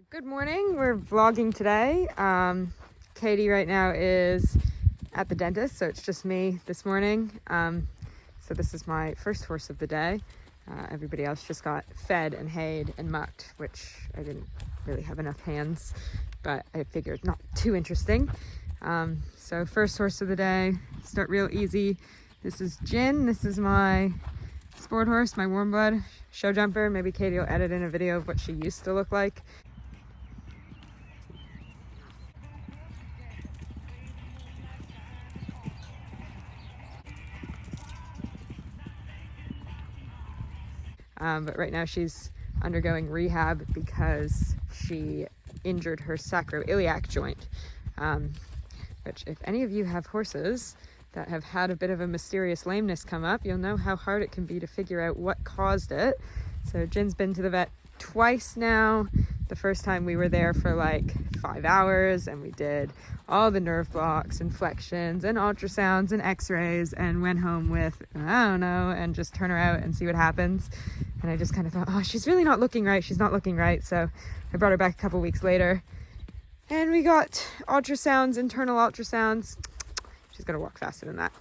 Good morning, we're vlogging today. Katie right now is at the dentist, so it's just me this morning. So this is my first horse of the day. Everybody else just got fed and hayed and mucked, which I didn't really have enough hands, but I figured not too interesting. So first horse of the day, start real easy. This is Gin, this is my sport horse, my warm blood show jumper. Maybe Katie will edit in a video of what she used to look like. But right now she's undergoing rehab because she injured her sacroiliac joint, which if any of you have horses that have had a bit of a mysterious lameness come up, you'll know how hard it can be to figure out what caused it. So Jin's been to the vet twice now. The first time we were there for like 5 hours and we did all the nerve blocks and flexions and ultrasounds and x-rays and went home with, I don't know, and just turn her out and see what happens. And I just kind of thought, oh, she's really not looking right. She's not looking right. So I brought her back a couple weeks later and we got ultrasounds, internal ultrasounds. She's got to walk faster than that.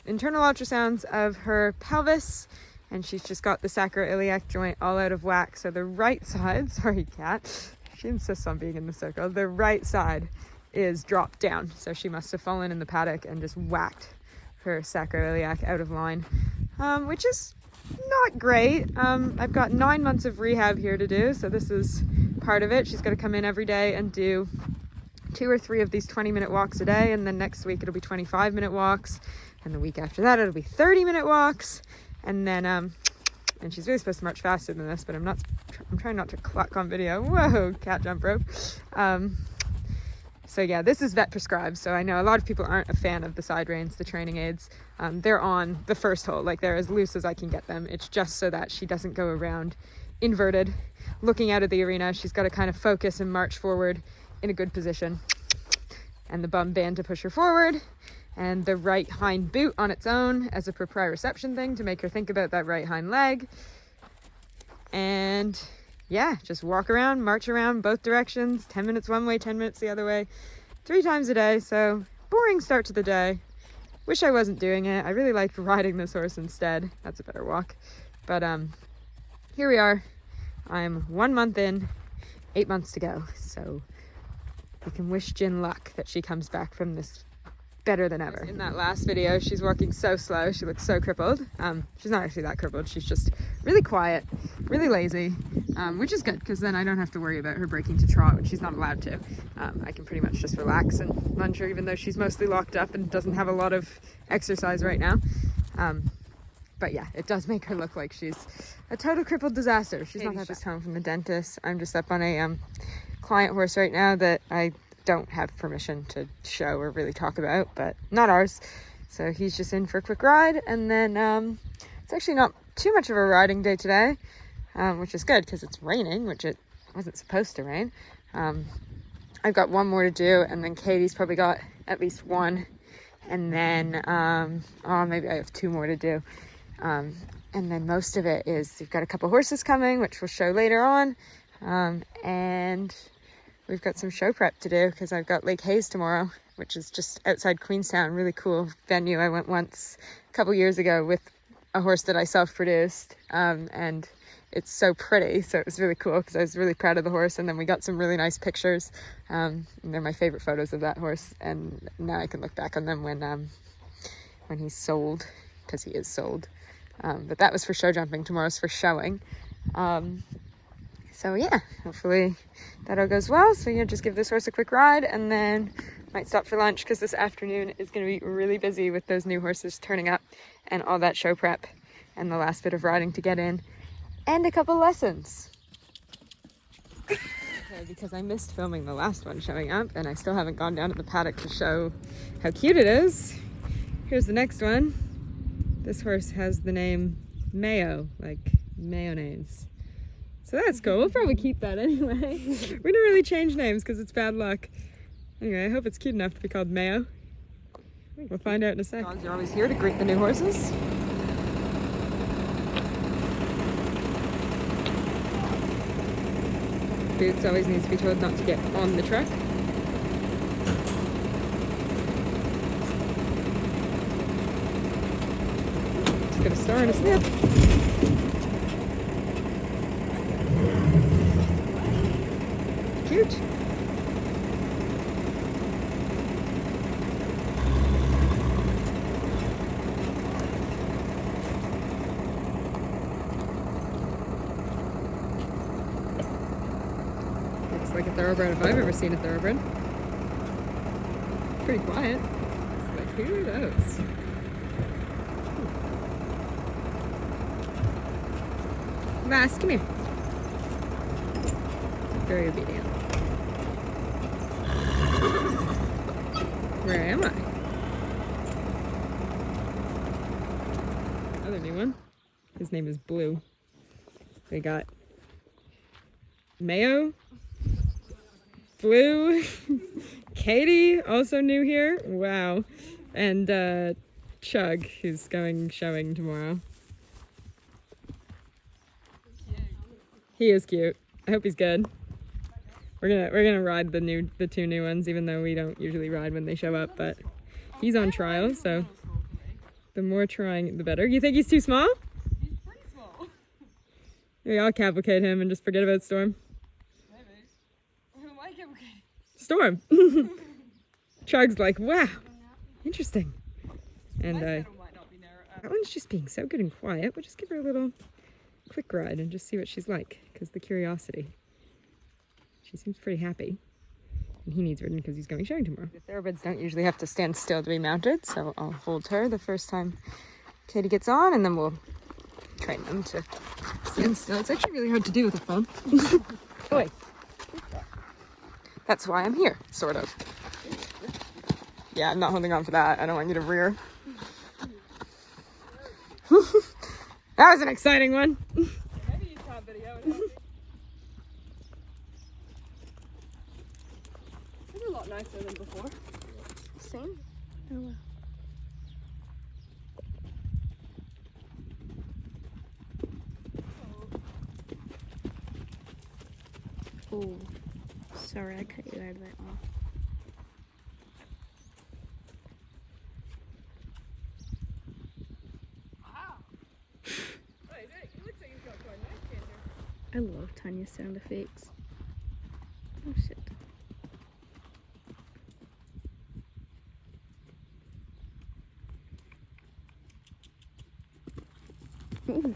Internal ultrasounds of her pelvis, and she's just got the sacroiliac joint all out of whack. So the right side, sorry cat, she insists on being in the circle, the right side is dropped down. So she must have fallen in the paddock and just whacked her sacroiliac out of line, which is not great. I've got 9 months of rehab here to do, so this is part of it. She's got to come in every day and do 2 or 3 of these 20-minute walks a day, and then next week it'll be 25-minute walks, and the week after that it'll be 30-minute walks, and then and she's really supposed to march faster than this, but I'm trying not to cluck on video. Whoa, cat jump rope. So yeah, this is vet prescribed, so I know a lot of people aren't a fan of the side reins, the training aids. They're on the first hole, like they're as loose as I can get them. It's just so that she doesn't go around inverted looking out of the arena. She's got to kind of focus and march forward in a good position, and the bum band to push her forward, and the right hind boot on its own as a proprioception thing to make her think about that right hind leg. And yeah, just walk around, march around both directions, 10 minutes one way, 10 minutes the other way, 3 times a day. So boring start to the day. Wish I wasn't doing it. I really liked riding this horse instead. That's a better walk. But here we are. I'm 1 month in, 8 months to go. So we can wish Gin luck that she comes back from this better than ever. In that last video, she's walking so slow. She looks so crippled. She's not actually that crippled. She's just really quiet, really lazy, which is good because then I don't have to worry about her breaking to trot when she's not allowed to. I can pretty much just relax and lunge her, even though she's mostly locked up and doesn't have a lot of exercise right now. But yeah, it does make her look like she's a total crippled disaster. She's not just home from the dentist. I'm just up on a client horse right now that I don't have permission to show or really talk about, but not ours. So he's just in for a quick ride, and then it's actually not too much of a riding day today, which is good because it's raining, which it wasn't supposed to rain. I've got 1 more to do, and then Katie's probably got at least 1, and then maybe I have 2 more to do. And then most of it is we've got a couple horses coming, which we'll show later on, and we've got some show prep to do because I've got Lake Hayes tomorrow, which is just outside Queenstown. Really cool venue. I went once a couple years ago with a horse that I self-produced, and it's so pretty. So it was really cool because I was really proud of the horse, and then we got some really nice pictures. And they're my favorite photos of that horse, and now I can look back on them when he's sold, because he is sold. But that was for show jumping. Tomorrow's for showing. So yeah, hopefully that all goes well. So yeah, just give this horse a quick ride and then might stop for lunch because this afternoon is going to be really busy with those new horses turning up and all that show prep and the last bit of riding to get in and a couple lessons. Okay, because I missed filming the last one showing up and I still haven't gone down to the paddock to show how cute it is. Here's the next one. This horse has the name Mayo, like mayonnaise. So that's cool. We'll probably keep that anyway. We don't really change names because it's bad luck. Anyway, I hope it's cute enough to be called Mayo. We'll find out in a sec. Dogs are always here to greet the new horses. Boots always needs to be told not to get on the truck. Just got a star and a snip. Cute. Looks like a thoroughbred if I've ever seen a thoroughbred. Pretty quiet. It's like, who are those? Vas, come here. Very obedient. Where am I? Another new one. His name is Blue. We got Mayo, Blue, Katie, also new here. Wow. And Chug, who's going showing tomorrow. He is cute. I hope he's good. We're gonna ride the two new ones, even though we don't usually ride when they show up, but he's on trial, so the more trying the better. You think he's too small? He's pretty small. Maybe I'll cavalcade him and just forget about Storm. Maybe. Who am I cavalcating? Storm! Chug's like, wow, interesting. And that one's just being so good and quiet. We'll just give her a little quick ride and just see what she's like, because the curiosity. She seems pretty happy. And he needs ridden because he's going showing tomorrow. The thoroughbreds don't usually have to stand still to be mounted, so I'll hold her the first time Katie gets on, and then we'll train them to stand still. It's actually really hard to do with a phone. Oh, wait. That's why I'm here, sort of. Yeah, I'm not holding on for that. I don't want you to rear. That was an exciting one. Maybe you can't video it. It's a lot nicer than before. Same. Oh wow. Oh, sorry, I cut you out of that one. I love Tanya's sound effects. Oh shit. Ooh.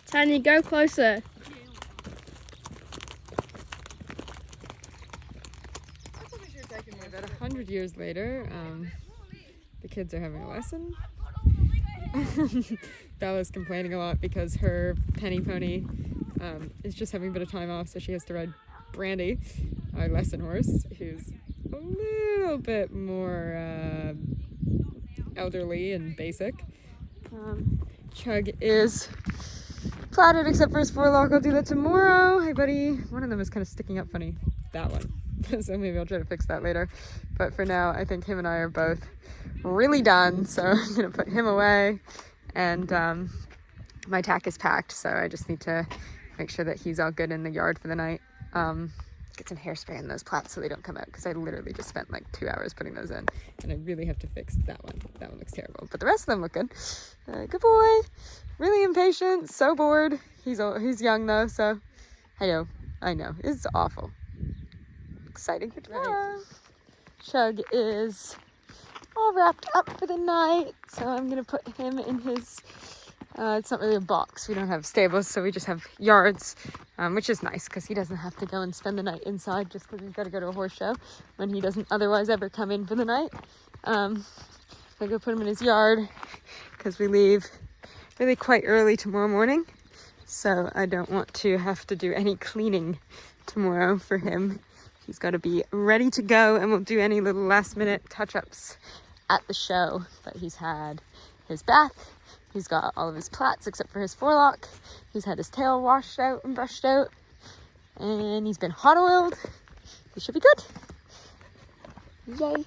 Tanya, go closer. About 100 years later, the kids are having a lesson. Bella's complaining a lot because her penny pony is just having a bit of time off, so she has to ride Brandy, our lesson horse, who's a little bit more elderly and basic. Chug is platted except for his forelock. I'll do that tomorrow. Hey buddy. One of them is kind of sticking up funny. That one. So maybe I'll try to fix that later. But for now, I think him and I are both really done. So I'm going to put him away. And my tack is packed. So I just need to make sure that he's all good in the yard for the night. Get some hairspray in those plats so they don't come out. Because I literally just spent like 2 hours putting those in. And I really have to fix that one. That one looks terrible. But the rest of them look good. Good boy. Really impatient. So bored. He's young though. So I know. It's awful. Exciting for tomorrow. Chug is all wrapped up for the night, so I'm gonna put him in his it's not really a box, we don't have stables, so we just have yards, which is nice because he doesn't have to go and spend the night inside just because he's got to go to a horse show when he doesn't otherwise ever come in for the night. I'll go put him in his yard because we leave really quite early tomorrow morning, so I don't want to have to do any cleaning tomorrow for him. He's got to be ready to go, and we'll do any little last minute touch-ups at the show, but he's had his bath. He's got all of his plaits except for his forelock. He's had his tail washed out and brushed out. And he's been hot oiled. He should be good. Yay.